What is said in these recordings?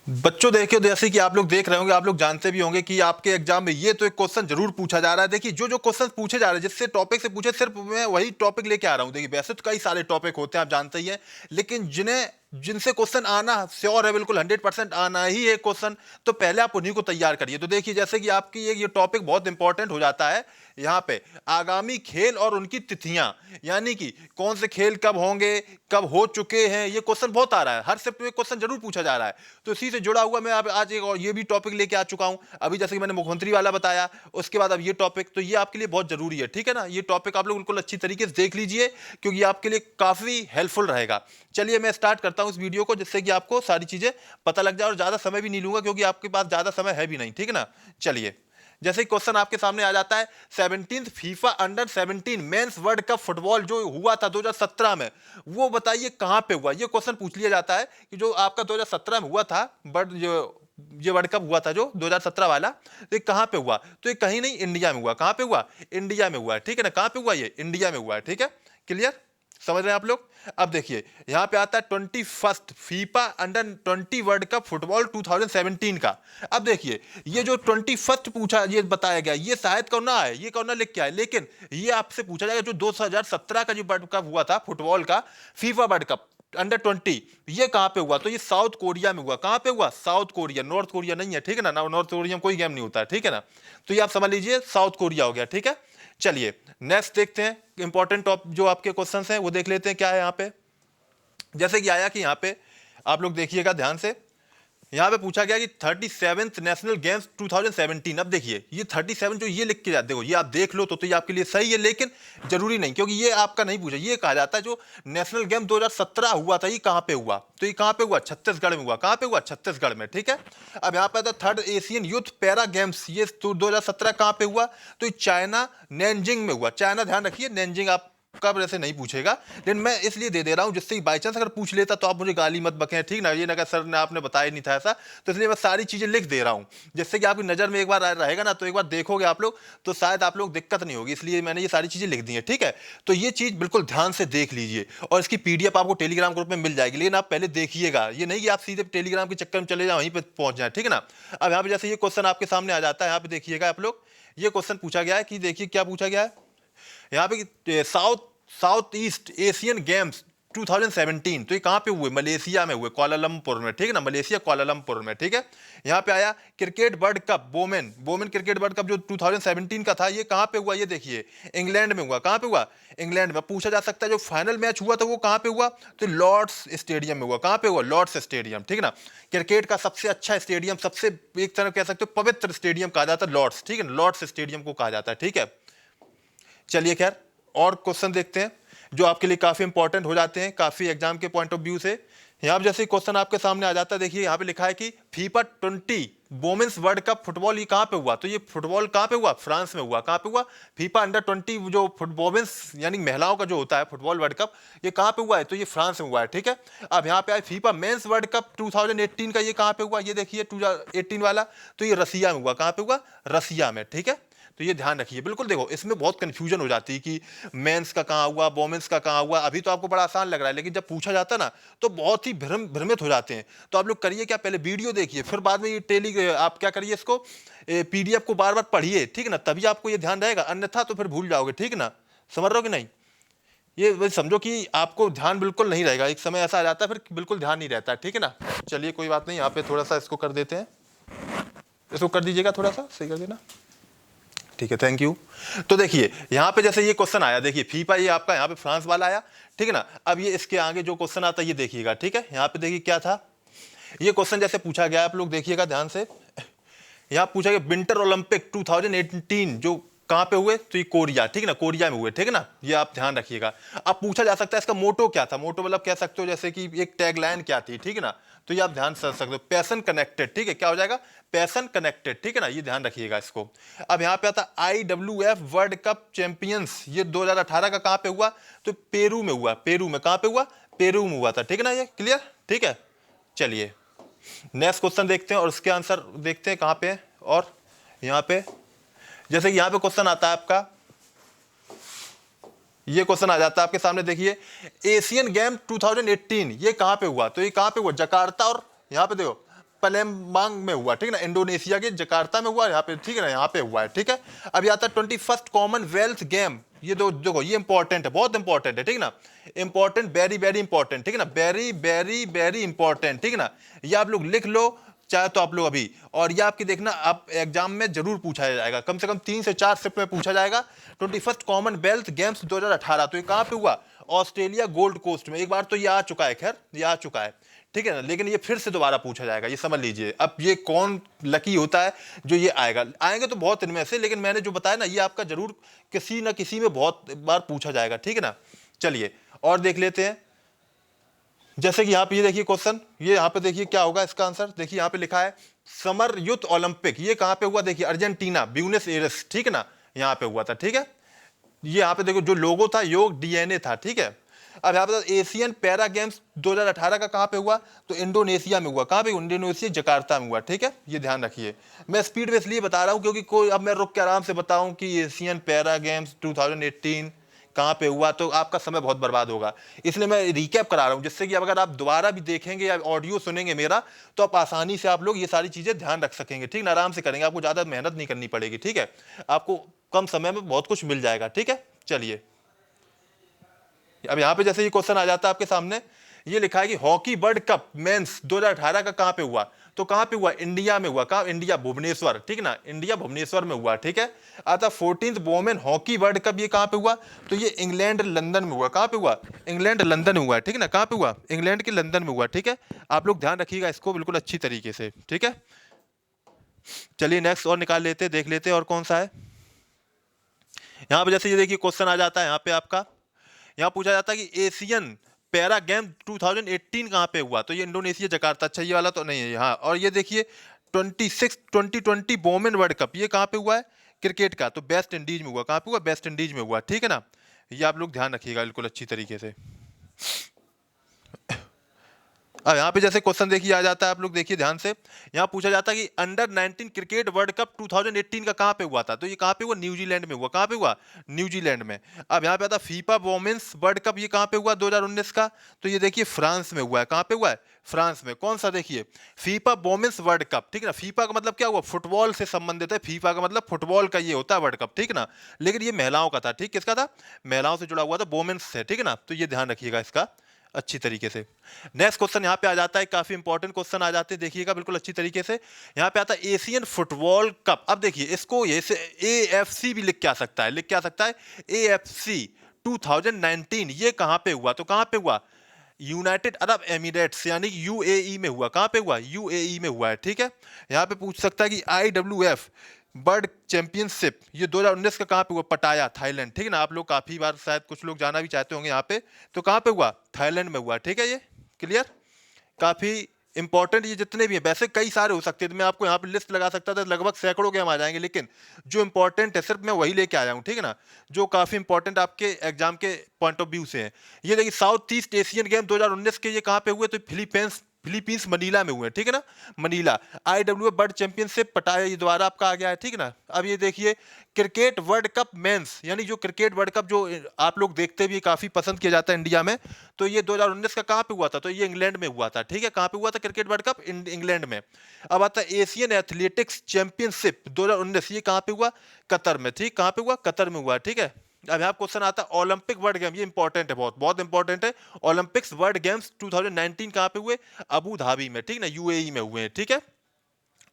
बच्चों देखिए, जैसे कि आप लोग देख रहे होंगे, आप लोग जानते भी होंगे कि आपके एग्जाम में ये तो एक क्वेश्चन जरूर पूछा जा रहा है। देखिए जो जो क्वेश्चन पूछे जा रहे हैं, जिससे टॉपिक से पूछे, सिर्फ मैं वही टॉपिक लेके आ रहा हूँ। देखिए वैसे तो कई सारे टॉपिक होते हैं, आप जानते ही हैं, लेकिन जिनसे क्वेश्चन आना श्योर है, बिल्कुल 100% आना ही है क्वेश्चन, तो पहले आप उन्हीं को तैयार करिए। तो देखिए जैसे कि आपकी ये टॉपिक बहुत इंपॉर्टेंट हो जाता है यहाँ पे, आगामी खेल और उनकी तिथियां, यानी कि कौन से खेल कब होंगे, कब हो चुके हैं, ये क्वेश्चन बहुत आ रहा है, हर शिफ्ट में क्वेश्चन जरूर पूछा जा रहा है। तो इसी से जुड़ा हुआ मैं आज एक और ये भी टॉपिक लेके आ चुका हूं। अभी जैसे कि मैंने मुख्यमंत्री वाला बताया, उसके बाद अब ये टॉपिक, तो ये आपके लिए बहुत जरूरी है, ठीक है ना। ये टॉपिक आप लोग बिल्कुल अच्छी तरीके से देख लीजिए, क्योंकि आपके लिए काफी हेल्पफुल रहेगा। चलिए मैं स्टार्ट करता हूं इस वीडियो को, जिससे कि आपको सारी चीजें पता लग जाए, और ज्यादा समय भी नहीं लूंगा क्योंकि आपके पास ज्यादा समय है भी नहीं, ठीक है ना। चलिए, जैसे क्वेश्चन आपके सामने आ जाता है, 17th FIFA under 17 mains world cup football जो हुआ था 2017 में, वो बताइए कहां पे हुआ। ये क्वेश्चन पूछ लिया जाता है कि जो आपका 2017 में हुआ था, बट ये वर्ल्ड कप हुआ था जो 2017 वाला, तो ये कहां पे हुआ, तो ये कहीं नहीं, इंडिया में हुआ। कहां पे हुआ, इंडिया में हुआ है, ठीक है ना। कहां पे हुआ, ये इंडिया में हुआ है, ठीक है, क्लियर, समझ रहे हैं आप लोग। अब देखिए यहां पे आता है 21st FIFA under 20 world cup football 2017 का। अब देखिए ये जो 21st पूछा, ये बताया गया, ये शायद कौन ना है, ये कौन ना लिख के आए, लेकिन ये आपसे पूछा जाएगा जो 2017 का जो वर्ल्ड कप हुआ था फुटबॉल का, फीफा वर्ल्ड कप अंडर 20, ये कहां पे हुआ, तो ये साउथ कोरिया में हुआ। कहां पे हुआ, साउथ कोरिया, नॉर्थ कोरिया नहीं है, ठीक है ना। नॉर्थ कोरिया में कोई गेम नहीं होता है, ठीक है ना। तो ये आप समझ लीजिए साउथ कोरिया हो गया, ठीक है। चलिए नेक्स्ट देखते हैं, इंपॉर्टेंट टॉप जो आपके क्वेश्चंस हैं वो देख लेते हैं क्या है यहाँ पे। जैसे कि आया कि यहाँ पे आप लोग देखिएगा ध्यान से, यहाँ पे पूछा गया कि 37th नेशनल गेम्स 2017। अब देखिए ये 37 जो ये लिख के जाते हो, ये आप देख लो तो ये आपके लिए सही है, लेकिन जरूरी नहीं, क्योंकि ये आपका नहीं पूछा। ये कहा जाता है जो नेशनल गेम 2017 हुआ था, ये कहाँ पे हुआ, तो ये कहाँ पे हुआ, छत्तीसगढ़ में हुआ। कहाँ पे हुआ, छत्तीसगढ़ में, ठीक है। अब यहाँ पे था 3rd Asian youth para games, ये 2017 कहाँ पे हुआ, तो ये चाइना नैनजिंग में हुआ। चाइना, ध्यान रखिए, नैनजिंग आप कब ऐसे नहीं पूछेगा, लेकिन मैं इसलिए दे दे रहा हूं जिससे बाई चांस अगर पूछ लेता तो आप मुझे गाली मत बकें, ठीक ना। ये ना सर ने आपने बताया नहीं था ऐसा, तो इसलिए मैं सारी चीजें लिख दे रहा हूं, जिससे कि आपकी नजर में एक बार रहेगा ना, तो एक बार देखोगे आप लोग तो शायद आप लोग दिक्कत नहीं होगी, इसलिए मैंने ये सारी चीजें लिख दी है, ठीक है। तो ये चीज बिल्कुल ध्यान से देख लीजिए, और इसकी पीडीएफ आपको टेलीग्राम ग्रुप में मिल जाएगी, लेकिन आप पहले देखिएगा, ये नहीं कि आप सीधे टेलीग्राम के चक्कर में चले जाए, वहीं पर पहुंच जाए, ठीक है ना। अब यहाँ पे जैसे ये क्वेश्चन आपके सामने आ जाता है, यहाँ पे देखिएगा आप लोग, ये क्वेश्चन पूछा गया है कि देखिए क्या पूछा गया है यहाँ पे, साउथ ईस्ट एशियन गेम्स 2017, तो ये कहां पे हुए, मलेशिया में हुए, कुआलालंपुर में, ठीक है ना, मलेशिया कुआलालंपुर में, ठीक है। यहां पे आया cricket world cup women cricket world cup जो 2017 का था, ये कहां पे हुआ, ये देखिए इंग्लैंड में हुआ। कहां पे हुआ, इंग्लैंड में। पूछा जा सकता है जो फाइनल मैच हुआ था वो कहां पे हुआ, तो लॉर्ड्स स्टेडियम में हुआ। कहां पे हुआ, लॉर्ड्स स्टेडियम, ठीक है ना। क्रिकेट का सबसे अच्छा स्टेडियम, सबसे एक तरह कह सकते हो पवित्र स्टेडियम कहा जाता है लॉर्ड्स, ठीक है, लॉर्ड्स स्टेडियम को कहा जाता है, ठीक है। चलिए खैर और क्वेश्चन देखते हैं जो आपके लिए काफी इंपॉर्टेंट हो जाते हैं, काफी एग्जाम के पॉइंट ऑफ व्यू से। यहां पर जैसे क्वेश्चन आपके सामने आ जाता है, देखिए यहां पे लिखा है कि FIFA 20 women's world cup football ये कहां पे हुआ, तो ये फुटबॉल कहां पे हुआ, फ्रांस में हुआ। कहां पे हुआ, फीफा अंडर 20 जो वोमेन्स यानी महिलाओं का जो होता है फुटबॉल वर्ल्ड कप, ये कहां पे हुआ है, तो ये फ्रांस में हुआ है, ठीक है। अब यहाँ पे आए फीफा मेंस वर्ल्ड कप 2018 का, ये कहां पे हुआ, ये देखिए 2018 वाला, तो ये रसिया में हुआ। कहां पे हुआ, रसिया में, ठीक है। तो ये ध्यान रखिए, बिल्कुल देखो इसमें बहुत कंफ्यूजन हो जाती है कि मेंस का कहाँ हुआ, वोमेन्स का कहाँ हुआ। अभी तो आपको बड़ा आसान लग रहा है, लेकिन जब पूछा जाता है ना तो बहुत ही भ्रमित हो जाते हैं। तो आप लोग करिए क्या, पहले वीडियो देखिए, फिर बाद में ये आप क्या करिए, इसको पीडीएफ को बार बार पढ़िए, ठीक है ना, तभी आपको ये ध्यान रहेगा, अन्यथा तो फिर भूल जाओगे, ठीक है ना। समझ रहे हो कि नहीं, ये समझो कि आपको ध्यान बिल्कुल नहीं रहेगा, एक समय ऐसा आ जाता है फिर बिल्कुल ध्यान नहीं रहता है, ठीक है ना। चलिए कोई बात नहीं, यहाँ पे थोड़ा सा इसको कर देते हैं, इसको कर दीजिएगा, थोड़ा सा सही कर देना, ठीक है, थैंक यू। तो देखिए यहाँ पे जैसे ये क्वेश्चन आया, देखिए फीफा ये आपका यहाँ पे फ्रांस वाला आया, ठीक है ना। अब ये इसके आगे जो क्वेश्चन आता है ये देखिएगा, ठीक है। यहाँ पे देखिए क्या था, ये क्वेश्चन जैसे पूछा गया, आप लोग देखिएगा ध्यान से। यहाँ पूछा गया विंटर ओलंपिक 2018 जो कहां पे हुए, तो ये कोरिया, ठीक है ना, कोरिया में हुए, ठीक है ना, ये आप ध्यान रखिएगा। अब पूछा जा सकता है इसका मोटो क्या था, मोटो मतलब कह सकते हो जैसे कि एक टैगलाइन क्या थी, ठीक है ना, तो ये आप ध्यान से सकते हो, पैशन कनेक्टेड, ठीक है, क्या हो जाएगा, पैशन कनेक्टेड, ठीक है ना, ये ध्यान रखिएगा इसको। अब यहाँ पे आता IWF वर्ल्ड कप चैंपियंस, ये 2018 का कहां पे हुआ, तो पेरू में हुआ, पेरू में, कहां पे हुआ, पेरू में हुआ था, ठीक है ना, ये क्लियर, ठीक है। चलिए नेक्स्ट क्वेश्चन देखते हैं और उसके आंसर देखते हैं कहां पे है। और यहाँ पे जैसे यहाँ पे क्वेश्चन आता है आपका, ये क्वेश्चन आ जाता है आपके सामने, देखिए एशियन गेम 2018 ये कहाँ पे हुआ? तो ये कहाँ पे हुआ? जकार्ता और यहाँ पे देखो पलेम्बांग में हुआ, ठीक है ना, इंडोनेशिया के जकार्ता में हुआ यहाँ पे, ठीक है ना, यहाँ पे हुआ है, ठीक है। अब आता है 21st कॉमनवेल्थ गेम, ये दो देखो ये इंपॉर्टेंट है, बहुत इंपॉर्टेंट है, ठीक है ना, इंपॉर्टेंट, वेरी वेरी इंपॉर्टेंट, ठीक है ना, वेरी वेरी वेरी इंपॉर्टेंट, ठीक है ना, ये आप लोग लिख लो चाहे तो आप लोग अभी, और ये आपकी देखना आप एग्जाम में जरूर पूछा जाएगा, कम से कम 3 से 4 शिफ्ट में पूछा जाएगा। 21st कॉमनवेल्थ गेम्स 2018, तो ये कहाँ पे हुआ? ऑस्ट्रेलिया गोल्ड कोस्ट में। एक बार तो ये आ चुका है, खैर ये आ चुका है, ठीक है ना, लेकिन ये फिर से दोबारा पूछा जाएगा, ये समझ लीजिए। अब ये कौन लकी होता है जो ये आएगा, आएंगे तो बहुत इनमें से, लेकिन मैंने जो बताया ना ये आपका जरूर किसी ना किसी में बहुत बार पूछा जाएगा, ठीक है ना। चलिए और देख लेते हैं, जैसे कि यहाँ पे ये देखिए क्वेश्चन, ये यहाँ पे देखिए क्या होगा इसका आंसर, देखिए यहाँ पे लिखा है समर यूथ ओलंपिक, ये कहाँ पे हुआ? देखिए अर्जेंटीना, ब्यूनस एयर्स, ठीक है ना, यहाँ पे हुआ था, ठीक है। ये यहाँ पे देखो जो लोगो था योग डीएनए था, ठीक है। अब यहाँ पे एशियन पैरा गेम्स 2018 का कहाँ पे हुआ? तो इंडोनेशिया में हुआ। कहाँ पे? इंडोनेशिया जकार्ता में हुआ, ठीक है, ये ध्यान रखिए। मैं स्पीड में इसलिए बता रहा हूँ क्योंकि कोई, अब मैं रुक के आराम से बताऊं कि एशियन पैरा गेम्स 2018 कहाँ पे हुआ तो आपका समय बहुत बर्बाद होगा, इसलिए मैं रिकैप करा रहा हूँ, जिससे कि अगर आप दोबारा भी देखेंगे या ऑडियो सुनेंगे मेरा तो आप आसानी से आप लोग ये सारी चीजें ध्यान रख सकेंगे, ठीक ना, आराम से करेंगे, आपको ज्यादा मेहनत नहीं करनी पड़ेगी, ठीक है, आपको कम समय में बहुत कुछ मिल जाएगा, ठीक है। चलिए अब यहाँ पे जैसे ये क्वेश्चन आ जाता है आपके सामने, ये लिखा है कि हॉकी वर्ल्ड कप मेंस 2018 का कहाँ पे हुआ? तो कहाँ पे हुआ? इंडिया में हुआ। कहाँ? इंडिया, भुवनेश्वर, ठीक है ना, इंडिया भुवनेश्वर में हुआ, ठीक है। आता 14th women hockey world cup, ये कहाँ पे हुआ? तो ये इंग्लैंड लंदन में हुआ। कहाँ पे हुआ? इंग्लैंड लंदन में हुआ, ठीक है ना, कहाँ पे हुआ? इंग्लैंड के लंदन में हुआ, ठीक है। आप लोग ध्यान रखिएगा इसको बिल्कुल अच्छी तरीके से, ठीक है। चलिए नेक्स्ट और निकाल लेते, देख लेते और कौन सा है। यहाँ पे जैसे ये देखिए क्वेश्चन आ जाता है यहाँ पे आपका, यहाँ पूछा जाता है कि एशियन पैरा गेम 2018 कहाँ पे हुआ? तो ये इंडोनेशिया जकार्ता, अच्छा ये वाला तो नहीं है यहाँ। और ये देखिए 2020 वोमेन वर्ल्ड कप, ये कहाँ पे हुआ है? क्रिकेट का, तो वेस्ट इंडीज में हुआ। कहाँ पे हुआ? वेस्ट इंडीज में हुआ, ठीक है ना, ये आप लोग ध्यान रखिएगा बिल्कुल अच्छी तरीके से। अब यहाँ पे जैसे क्वेश्चन देखिए आ जाता है, आप लोग देखिए ध्यान से, यहाँ पूछा जाता है कि अंडर 19 क्रिकेट वर्ल्ड कप 2018 का कहाँ पे हुआ था? तो ये कहाँ पे हुआ? न्यूजीलैंड में हुआ। कहाँ पे हुआ? न्यूजीलैंड में। अब यहाँ पे आता फीफा वोमेन्स वर्ल्ड कप, ये कहाँ पे हुआ 2019 का? तो ये देखिए फ्रांस में हुआ है। कहाँ पे हुआ है? फ्रांस में। कौन सा? देखिए फीफा वोमेन्स वर्ल्ड कप, ठीक है ना, फीफा का मतलब क्या हुआ? फुटबॉल से संबंधित है, फीफा का मतलब फुटबॉल का ये होता है वर्ल्ड कप, ठीक है ना, लेकिन ये महिलाओं का था, ठीक, किसका था? महिलाओं से जुड़ा हुआ था, वोमेन्स से, ठीक है ना, तो ये ध्यान रखिएगा इसका अच्छी तरीके से। नेक्स्ट क्वेश्चन यहाँ पे आ जाता है, काफी इंपॉर्टेंट क्वेश्चन आ जाते हैं, देखिएगा बिल्कुल अच्छी तरीके से। यहाँ पे आता है एशियन फुटबॉल कप। अब देखिए इसको ये AFC भी लिख के आ सकता है, लिख के आ सकता है AFC 2019, ये कहाँ पे हुआ? तो कहाँ पे हुआ? यूनाइटेड अरब एमिरेट्स यानी UAE में हुआ। कहाँ पे हुआ? UAE में हुआ है, ठीक है। यहाँ पे पूछ सकता है कि IWF वर्ल्ड चैंपियनशिप ये 2019 का कहाँ पे हुआ? पटाया, थाईलैंड, ठीक है ना, आप लोग काफी बार शायद कुछ लोग जाना भी चाहते होंगे यहाँ पे, तो कहाँ पे हुआ? थाईलैंड में हुआ, ठीक है, ये क्लियर। काफी इंपॉर्टेंट ये जितने भी हैं, वैसे कई सारे हो सकते थे, मैं आपको यहाँ पे लिस्ट लगा सकता था, लगभग सैकड़ों के हम आ जाएंगे, लेकिन जो इंपॉर्टेंट है सिर्फ मैं वही लेके आया हूँ, ठीक है ना, जो काफी इंपॉर्टेंट आपके एग्जाम के पॉइंट ऑफ व्यू से है। ये देखिए साउथ ईस्ट एशियन गेम 2019 के ये कहाँ पे हुए? तो फिलीपींस मनीला में हुए, ठीक है ना, मनीला। IWF वर्ल्ड चैंपियनशिप पटाया, ये दोबारा आपका आ गया है, ठीक है ना। अब ये देखिए क्रिकेट वर्ल्ड कप मेंस, यानी जो क्रिकेट वर्ल्ड कप जो आप लोग देखते भी काफी पसंद किया जाता है इंडिया में, तो ये 2019 का कहाँ पे हुआ था? तो ये इंग्लैंड में हुआ था, ठीक है। कहाँ पे हुआ था क्रिकेट वर्ल्ड कप? इंग्लैंड में। अब आता है एशियन एथलेटिक्स चैंपियनशिप 2019, ये कहाँ पे हुआ? कतर में, ठीक, कहाँ पे हुआ? कतर में हुआ, ठीक है। अब यहाँ क्वेश्चन आता है ओलंपिक वर्ल्ड गेम, ये इंपॉर्टेंट है, बहुत बहुत इंपॉर्टेंट है। ओलंपिक्स वर्ल्ड गेम्स 2019 कहाँ पे हुए? अबू धाबी में, ठीक ना, UAE में हुए हैं, ठीक है।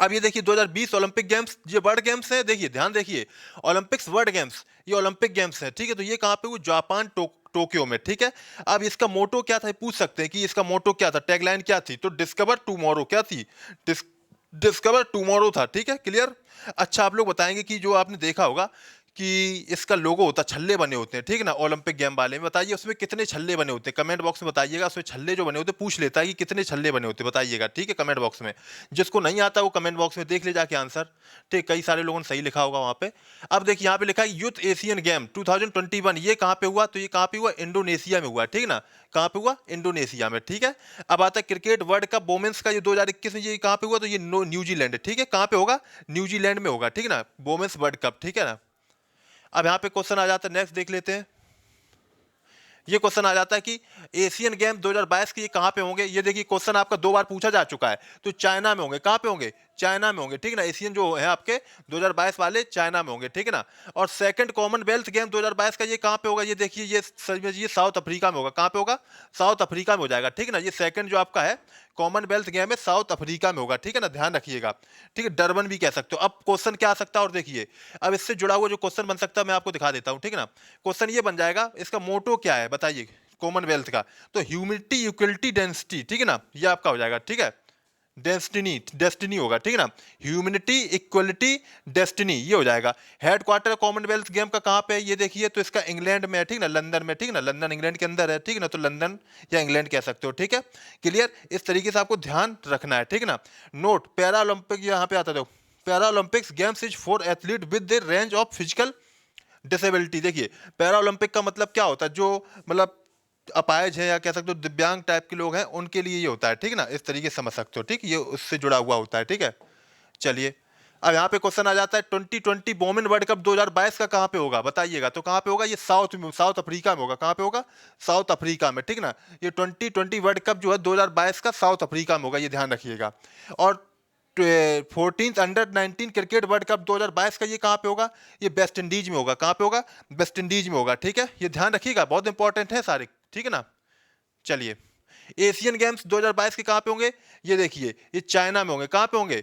अब ये देखिए 2020 ओलंपिक गेम्स, ये वर्ल्ड गेम्स है, देखिए ध्यान देखिए, ओलंपिक्स वर्ल्ड गेम्स ये ओलंपिक गेम्स है, ठीक है, तो ये कहाँ पे हुए? जापान टोक्यो में, ठीक है। अब इसका मोटो क्या था? पूछ सकते हैं कि इसका मोटो क्या था, टैगलाइन क्या थी? तो डिस्कवर टुमारो, क्या थी? डिस्कवर टुमारो था, ठीक है, क्लियर। अच्छा आप लोग बताएंगे कि जो आपने देखा होगा कि इसका लोगो होता है, छल्ले बने होते हैं, ठीक है ना, ओलंपिक गेम वाले में, बताइए उसमें कितने छल्ले बने होते हैं? कमेंट बॉक्स में बताइएगा, उसमें छल्ले जो बने होते हैं, पूछ लेता है कि कितने छल्ले बने होते हैं, बताइएगा, ठीक है, कमेंट बॉक्स में। जिसको नहीं आता वो कमेंट बॉक्स में देख ले जाके आंसर, ठीक, कई सारे लोगों ने सही लिखा होगा वहां पे। अब देखिए यहाँ पे लिखा है यूथ एशियन गेम 2021, ये कहाँ पे हुआ? तो ये कहाँ पे हुआ? इंडोनेशिया में हुआ, ठीक है ना, कहाँ पे हुआ? इंडोनेशिया में, ठीक है। अब आता है क्रिकेट वर्ल्ड कप वोमेन्स का, ये 2021 में, ये कहाँ पे हुआ? तो ये न्यूजीलैंड है, ठीक है, कहाँ पे होगा? न्यूजीलैंड में होगा, ठीक है ना, वोमेन्स वर्ल्ड कप, ठीक है ना। अब यहाँ पे क्वेश्चन आ जाता है, नेक्स्ट देख लेते हैं। ये क्वेश्चन आ जाता है कि एशियन गेम 2022 के ये कहाँ पे होंगे। ये देखिए क्वेश्चन आपका 2 बार पूछा जा चुका है, तो चाइना में होंगे। कहाँ पे होंगे? चाइना में होंगे, ठीक है ना। एशियन जो है आपके 2022 वाले चाइना में होंगे, ठीक है ना। और सेकंड कॉमनवेल्थ गेम 2022 का ये कहाँ पे होगा? ये देखिए, ये समझिए साउथ अफ्रीका में होगा। कहाँ पे होगा? साउथ अफ्रीका में हो जाएगा, ठीक है ना। ये सेकंड जो आपका है कॉमनवेल्थ गेम है, साउथ अफ्रीका में होगा, ठीक है ना, ध्यान रखिएगा, ठीक है। डरबन भी कह सकते हो। अब क्वेश्चन क्या आ सकता है और देखिए, अब इससे जुड़ा हुआ जो क्वेश्चन बन सकता है मैं आपको दिखा देता हूँ, ठीक है ना। क्वेश्चन ये बन जाएगा, इसका मोटो क्या है बताइए कॉमनवेल्थ का। तो ह्यूमिडिटी, इक्वलिटी, डेंसिटी, ठीक है ना, ये आपका हो जाएगा, ठीक है। डेस्टिनी, डेस्टिनी होगा, ठीक है ना। ह्यूमिनिटी, इक्वलिटी, डेस्टिनी, ये हो जाएगा। हेडक्वार्टर कॉमनवेल्थ गेम का कहाँ पे है? ये देखिए, तो इसका इंग्लैंड में है, ठीक ना, लंदन में, ठीक ना। लंदन इंग्लैंड के अंदर है, ठीक ना, तो लंदन या इंग्लैंड कह सकते हो, ठीक है। क्लियर? इस तरीके से आपको ध्यान रखना है, ठीक ना। नोट, पैरा ओलंपिक यहाँ पे आता है, para Olympics games is for athlete with the range of physical disability. देखिए, पैरा ओलंपिक का मतलब क्या होता है? जो मतलब अपाहिज है या कह सकते हो दिव्यांग टाइप के लोग हैं, उनके लिए ये होता है, ठीक ना। इस तरीके से समझ सकते हो, ठीक, ये उससे जुड़ा हुआ होता है, ठीक है। चलिए, अब यहाँ पे क्वेश्चन आ जाता है 2020 वोमेन वर्ल्ड कप 2022 का कहाँ पे होगा बताइएगा। तो कहाँ पे होगा? ये साउथ अफ्रीका में होगा। कहाँ पे होगा? साउथ अफ्रीका में, ठीक ना। ये 2020 वर्ल्ड कप जो है 2022 का साउथ अफ्रीका में होगा, ये ध्यान रखिएगा। और 14th under 19 cricket world cup 2022 का ये कहाँ पे होगा? ये वेस्ट इंडीज में होगा। कहाँ पे होगा? वेस्ट इंडीज में होगा, ठीक है। ये ध्यान रखिएगा, बहुत इंपॉर्टेंट है सारे, ठीक है ना। चलिए, एशियन गेम्स 2022 के कहाँ पे होंगे? ये देखिए, ये चाइना में होंगे। कहाँ पे होंगे?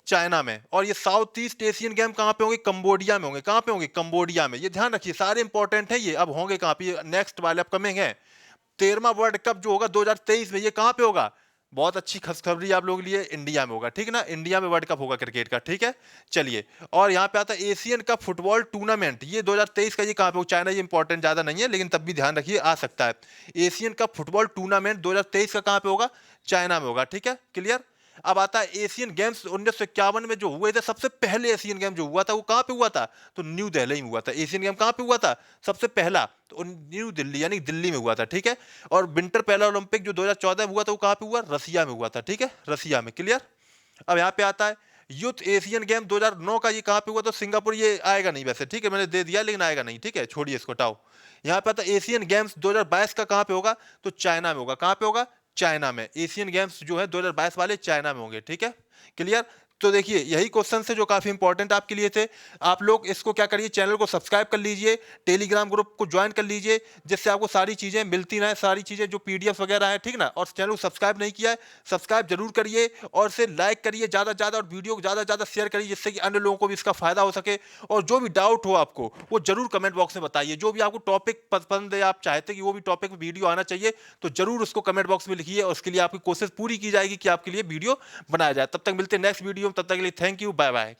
चाइना में। और ये साउथ ईस्ट एशियन गेम कहाँ पे होंगे? कंबोडिया में होंगे। कहाँ पे होंगे? कंबोडिया में। ये ध्यान रखिए, सारे इंपॉर्टेंट है ये। अब होंगे कहाँ पे? नेक्स्ट वाले अपकमिंग है 13वां वर्ल्ड कप जो होगा 2023 में, ये कहाँ पे होगा? बहुत अच्छी खुशखबरी आप लोगों के लिए, इंडिया में होगा, ठीक है ना। इंडिया में वर्ल्ड कप होगा क्रिकेट का, ठीक है। चलिए, और यहाँ पे आता है एशियन कप फुटबॉल टूर्नामेंट, ये 2023 का, ये कहाँ पे होगा? चाइना। ये इंपॉर्टेंट ज़्यादा नहीं है, लेकिन तब भी ध्यान रखिए, आ सकता है। एशियन कप फुटबॉल टूर्नामेंट 2023 का कहाँ पे होगा? चाइना में होगा, ठीक है। क्लियर? अब आता है एशियन गेम्स 1951 में जो हुए थे, सबसे पहले एशियन गेम जो हुआ था वो कहाँ पे हुआ था? तो न्यू दिल्ली में हुआ था। एशियन गेम कहाँ पे हुआ था सबसे पहला? तो न्यू दिल्ली, यानी दिल्ली में हुआ था, ठीक है। और विंटर पैरा ओलंपिक जो 2014 में हुआ था वो कहाँ पे हुआ? रसिया में हुआ था, ठीक है, रसिया में। क्लियर? अब यहाँ पे आता है यूथ एशियन गेम 2009 का, ये कहाँ पे हुआ? तो सिंगापुर। ये आएगा नहीं वैसे, ठीक है, मैंने दे दिया लेकिन आएगा नहीं, ठीक है, छोड़िए इसको, टाओ। यहाँ पे आता है एशियन गेम्स 2022 का कहाँ पे होगा? तो चाइना में होगा। कहाँ पे होगा? चाइना में। एशियन गेम्स जो है 2022 वाले चाइना में होंगे, ठीक है। क्लियर? तो देखिए, यही क्वेश्चन है जो काफी इंपॉर्टेंट आपके लिए थे। आप लोग इसको क्या करिए, चैनल को सब्सक्राइब कर लीजिए, टेलीग्राम ग्रुप को ज्वाइन कर लीजिए, जिससे आपको सारी चीजें मिलती रहें, सारी चीजें जो पीडीएफ वगैरह है, ठीक ना। और चैनल को सब्सक्राइब नहीं किया है, सब्सक्राइब जरूर करिए, और इसे लाइक करिए ज्यादा से ज्यादा, और वीडियो को ज्यादा से ज्यादा शेयर करिए, जिससे कि अन्य लोगों को भी इसका फायदा हो सके। और जो भी डाउट हो आपको, वो जरूर कमेंट बॉक्स में बताइए। जो भी आपको टॉपिक पसंद है, आप चाहते हैं कि वो भी टॉपिक में वीडियो आना चाहिए, तो जरूर उसको कमेंट बॉक्स में लिखिए, और उसके लिए आपकी कोशिश पूरी की जाएगी कि आपके लिए वीडियो बनाया जाए। तब तक मिलते हैं नेक्स्ट वीडियो में, तब तक के लिए थैंक यू, बाय बाय।